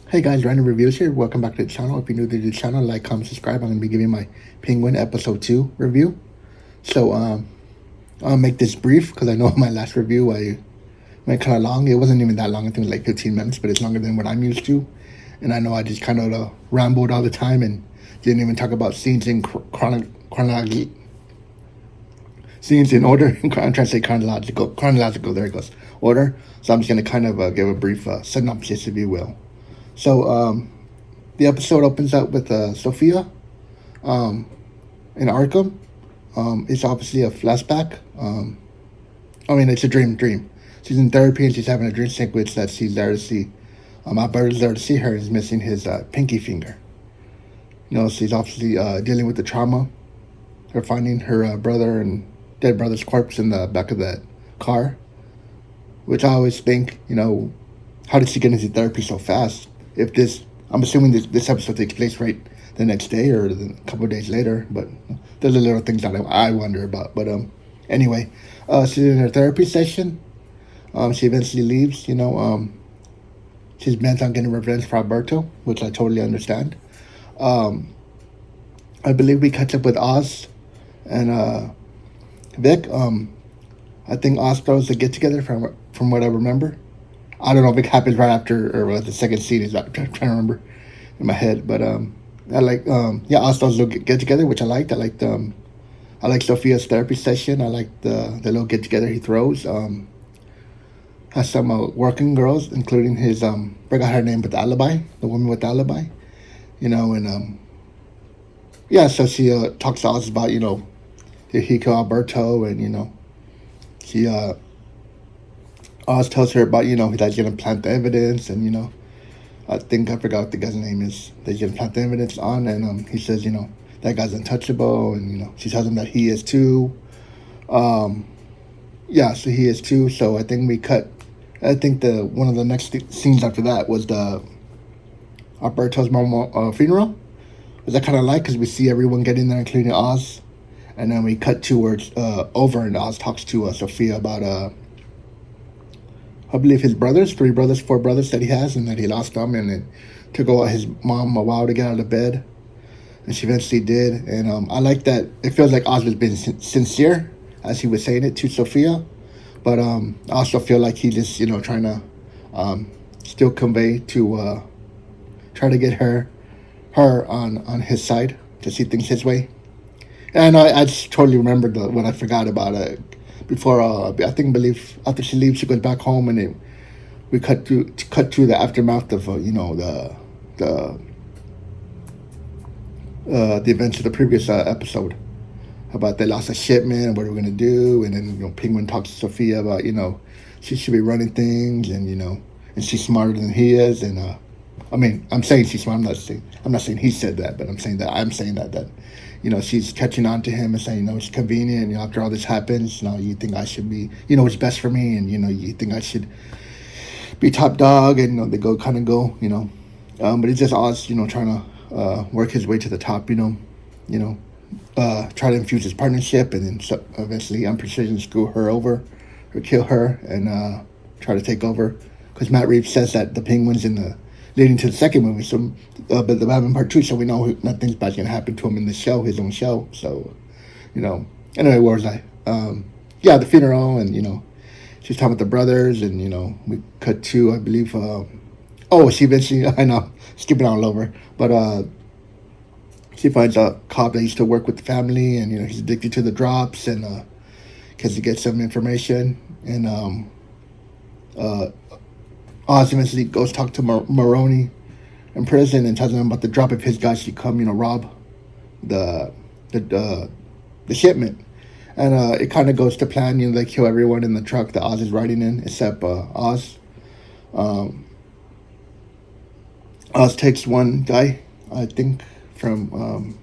Hey guys, Random Reviews here. Welcome back to the channel. If you're new to the channel, like, comment, subscribe. I'm going to be giving my Penguin Episode 2 review. So, I'll make this brief because I know my last review I went kind of long. It wasn't even that long. I think it was like 15 minutes, but it's longer than what I'm used to. And I know I just kind of rambled all the time and didn't even talk about scenes in chronology. Scenes in order. I'm trying to say chronological. Chronological, there it goes. Order. So I'm just going to kind of give a brief synopsis, if you will. So, the episode opens up with Sophia in Arkham. It's obviously a flashback. It's a dream. She's in therapy and she's having a dream sequence that she's there to see. Alberto's there to see her. He's missing his pinky finger. She's obviously dealing with the trauma. Her finding her brother and dead brother's corpse in the back of that car. Which I always think, how did she get into therapy so fast? If this, I'm assuming this episode takes place right the next day or a couple of days later, but there's a little things that I wonder about. But anyway, she's in her therapy session. She eventually leaves. She's bent on getting revenge for Alberto, which I totally understand. Um, I believe we catch up with Oz and Vic. I think Oz throws the get together from what I remember. I don't know if it happens right after or what the second scene is. I'm trying to remember in my head, but I like Ostar's little get together, which I liked. I like Sophia's therapy session. I like the little get together he throws. Has some working girls, including his forgot her name, but the alibi, the woman with the alibi, and so she talks to us about did he kill Alberto, and she Oz tells her about that he's gonna plant the evidence, and I think I forgot what the guy's name is that he's gonna plant the evidence on, and he says that guy's untouchable, and she tells him that he is too. Um, so he is too. So I think we cut. I think the one of the next scenes after that was the Alberto's mom funeral. Was that kind of like because we see everyone getting there, including Oz, and then we cut towards over, and Oz talks to Sophia about I believe his brothers, three brothers, four brothers that he has, and that he lost them, and it took his mom a while to get out of bed, and she eventually did. And I like that it feels like Oz was being sincere as he was saying it to Sophia, but I also feel like he just trying to still convey to try to get her on his side to see things his way. And I just totally remembered what I forgot about it before. I think believe after she leaves, she goes back home, and we cut to the aftermath of the the events of the previous episode about they lost a shipment and what we're gonna do, and then Penguin talks to Sophia about she should be running things, and and she's smarter than he is, and I'm saying she's smart. I'm not saying he said that, but I'm saying that she's catching on to him and saying it's convenient. After all this happens, you think I should be what's best for me, and you think I should be top dog, and they go. But it's just Oz trying to work his way to the top. Try to infuse his partnership, and then eventually Unprecision screw her over or kill her, and try to take over because Matt Reeves says that the Penguin's in the leading to the second movie. So, but the Batman Part 2, so we know nothing's bad's gonna happen to him in the show, his own show. So, anyway, where was I? The funeral, and she's talking with the brothers, and we cut to I believe. She eventually I know skipping all over, but she finds a cop that used to work with the family, and he's addicted to the drops, and because he gets some information, and uh, Oz eventually goes talk to Maroni in prison and tells him about the drop if his guys should come, rob the the shipment. And it kind of goes to plan. They kill everyone in the truck that Oz is riding in, except Oz. Um, Oz takes one guy, I think, from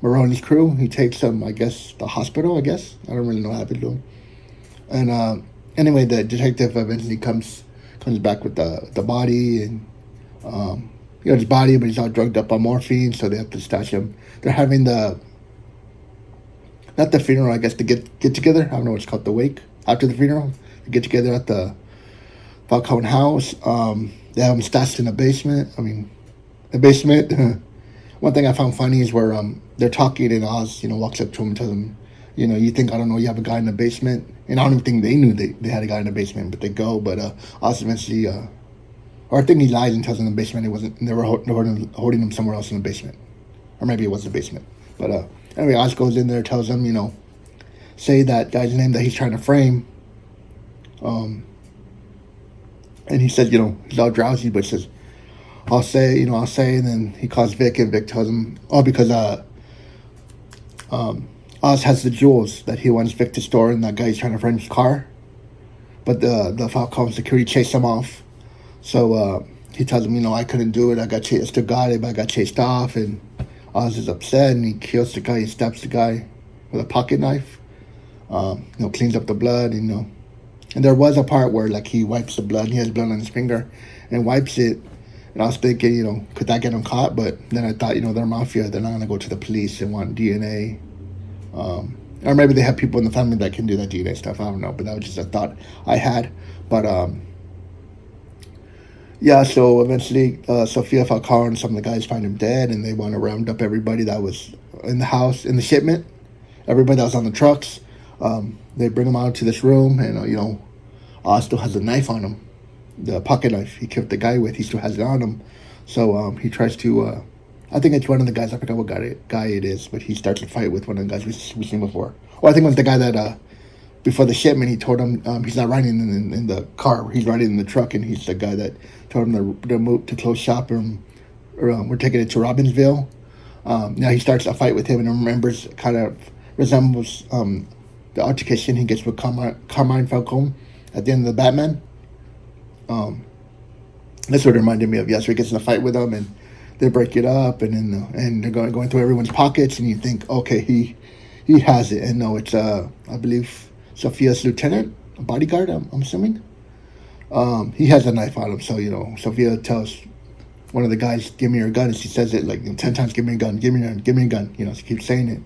Maroni's crew. He takes him, I guess, the hospital. I guess I don't really know what happened to him. And anyway, the detective eventually comes back with the body, and his body, but he's all drugged up on morphine, so they have to stash him. They're having the not the funeral, I guess, the get together. I don't know what it's called, the wake after the funeral. They get together at the Falcone house. They have him stashed in the basement. I mean, the basement. One thing I found funny is where they're talking and Oz, walks up to him and tells him, you think I don't know you have a guy in the basement, and I don't even think they knew they had a guy in the basement, but they go. But Oz eventually, or I think he lies and tells them in the basement it wasn't. They were holding him somewhere else in the basement, or maybe it was the basement. But anyway, Oz goes in there, tells him, say that guy's name that he's trying to frame. And he says, he's all drowsy, but he says, I'll say, and then he calls Vic, and Vic tells him, because Oz has the jewels that he wants Vic to store in that guy's trying to frame his car. But the Falcon security chased him off. So he tells him, I couldn't do it. I still got it, but I got chased off. And Oz is upset, and he kills the guy. He stabs the guy with a pocket knife. Cleans up the blood, And there was a part where, like, he wipes the blood. He has blood on his finger and wipes it. And I was thinking, could that get him caught? But then I thought, they're mafia. They're not going to go to the police and want DNA. Or maybe they have people in the family that can do that DNA stuff. I don't know. But that was just a thought I had. But, yeah, so eventually Sofia Falcao and some of the guys find him dead. And they want to round up everybody that was in the house, in the shipment. Everybody that was on the trucks. They bring him out to this room. And, Oz still has a knife on him. The pocket knife he killed the guy with, he still has it on him. So he tries to, I think it's one of the guys, I forgot what guy it is, but he starts to fight with one of the guys we've seen before. Well, I think it was the guy that, before the shipment, he told him he's not riding in the car, he's riding in the truck, and he's the guy that told him to move to close shop, or we're taking it to Robbinsville. Now he starts a fight with him and remembers, kind of resembles the altercation he gets with Carmine Falcone at the end of the Batman. That's what it reminded me of. Yeah, so he gets in a fight with them, and they break it up, and then and they're going through everyone's pockets, and you think, okay, he has it, and no, it's I believe Sofia's lieutenant, a bodyguard. I'm assuming. He has a knife on him, so Sofia tells one of the guys, "Give me your gun," and she says it like 10 times, "Give me a gun, give me a gun." She keeps saying it,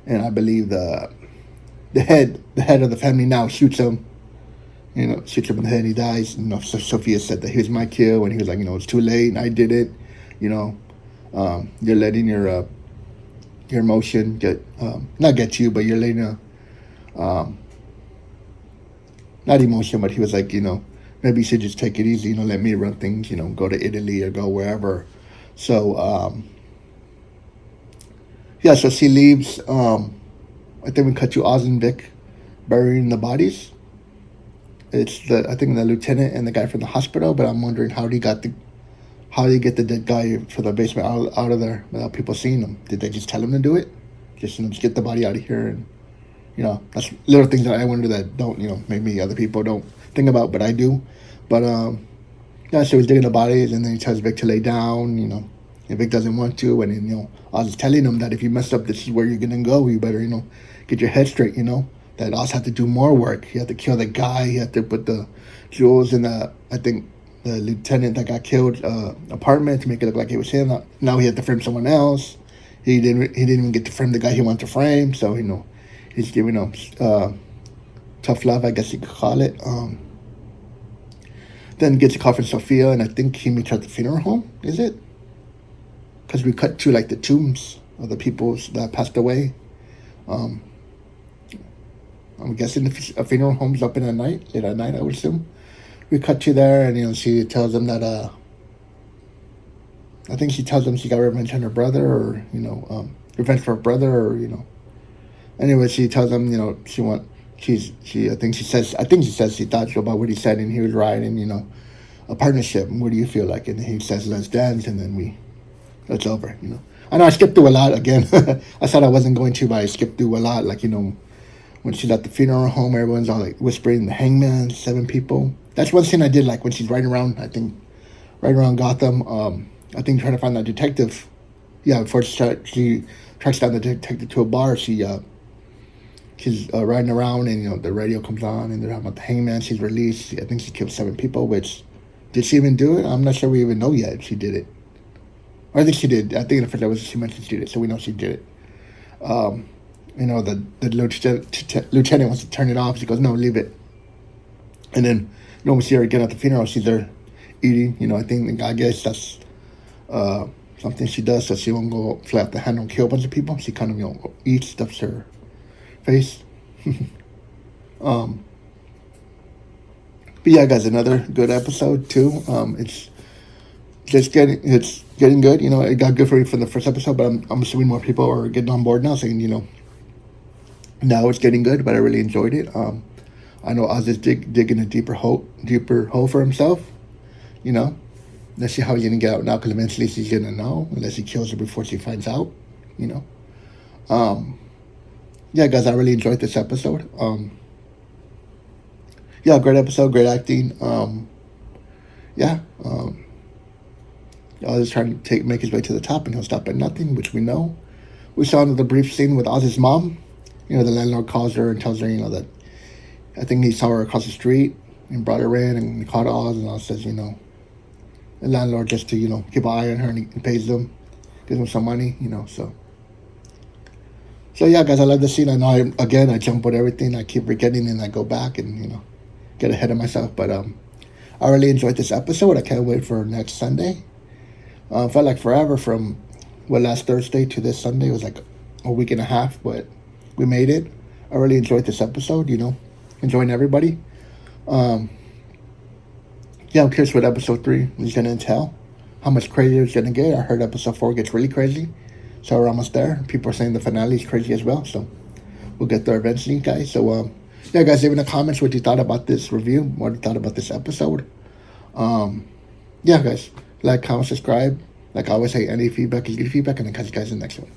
and I believe the head of the family now shoots him. Shoots him in the head and he dies. So Sofia said that he was my kill, and he was like, it's too late, and I did it. You're letting your emotion not get you, but you're letting not emotion, but he was like, maybe you should just take it easy, let me run things, go to Italy or go wherever. So, yeah, so she leaves. I think we cut to Oz and Vic burying the bodies. It's I think the lieutenant and the guy from the hospital, but I'm wondering how they get the dead guy from the basement out of there without people seeing him. Did they just tell him to do it? Just get the body out of here, and that's little things that I wonder that don't maybe other people don't think about, but I do. But yeah, so he's digging the bodies, and then he tells Vic to lay down. And Vic doesn't want to, and then I was telling him that if you mess up, this is where you're gonna go. You better get your head straight. That Oz had to do more work. He had to kill the guy. He had to put the jewels in I think the lieutenant that got killed apartment to make it look like it was him. Now he had to frame someone else. He didn't even get to frame the guy he wanted to frame. So he's giving him tough love, I guess you could call it. Then gets a call from Sofia, and I think he meets her at the funeral home. Is it? Because we cut to like the tombs of the people that passed away. I'm guessing the funeral home's open at night, late at night, I would assume. We cut to there, and she tells them that I think she tells them she got revenge on her brother, or revenge for her brother, or Anyway, she tells them I think she says she thought about what he said, and he was right, and a partnership. What do you feel like? And he says, "Let's dance," and then it's over. I know I skipped through a lot again. I said I wasn't going to, but I skipped through a lot. Like when she's at the funeral home, everyone's all like whispering, "The hangman, 7 people." That's one scene I did like when she's riding around. I think right around Gotham. I think trying to find that detective. Yeah, before she tracks down the detective to a bar, she's riding around, and the radio comes on, and they're talking about the hangman. She's released. I think she killed 7 people. Which, did she even do it? I'm not sure we even know yet if she did it. Or I think she did. I think the first time she mentioned she did it, so we know she did it. The lieutenant wants to turn it off. She goes, "No, leave it." And then, when we see her again at the funeral, she's there eating. You know, I guess that's something she does so she won't go fly off the handle and kill a bunch of people. She kind of, eats, stuffs her face. um, but yeah, guys, another good episode too. It's getting good. You know, it got good for me from the first episode, but I'm assuming more people are getting on board now, saying, now it's getting good. But I really enjoyed it. I know Oz is digging a deeper hole for himself. You know, let's see how he's gonna get out now, because eventually she's gonna know, unless he kills her before she finds out. You know. Yeah, guys, I really enjoyed this episode. Yeah, great episode, great acting. Yeah. Oz is trying to make his way to the top, and he'll stop at nothing, which we know. We saw another brief scene with Oz's mom. You know, the landlord calls her and tells her, that I think he saw her across the street and brought her in, and he called Oz, and Oz says, the landlord just to, keep an eye on her, and he pays them, gives them some money, so. So yeah, guys, I love the scene. I know, I jump with everything. I keep forgetting, and I go back and, get ahead of myself. But I really enjoyed this episode. I can't wait for next Sunday. Felt like forever from last Thursday to this Sunday. It was like a week and a half, but we made it. I really enjoyed this episode, enjoying everybody. Yeah, I'm curious what episode 3 is going to entail. How much crazier it's going to get. I heard episode 4 gets really crazy. So we're almost there. People are saying the finale is crazy as well. So we'll get there eventually, guys. So, yeah, guys, leave in the comments what you thought about this review. What you thought about this episode. Yeah, guys. Like, comment, subscribe. Like I always say, any feedback is good feedback. And I'll catch you guys in the next one.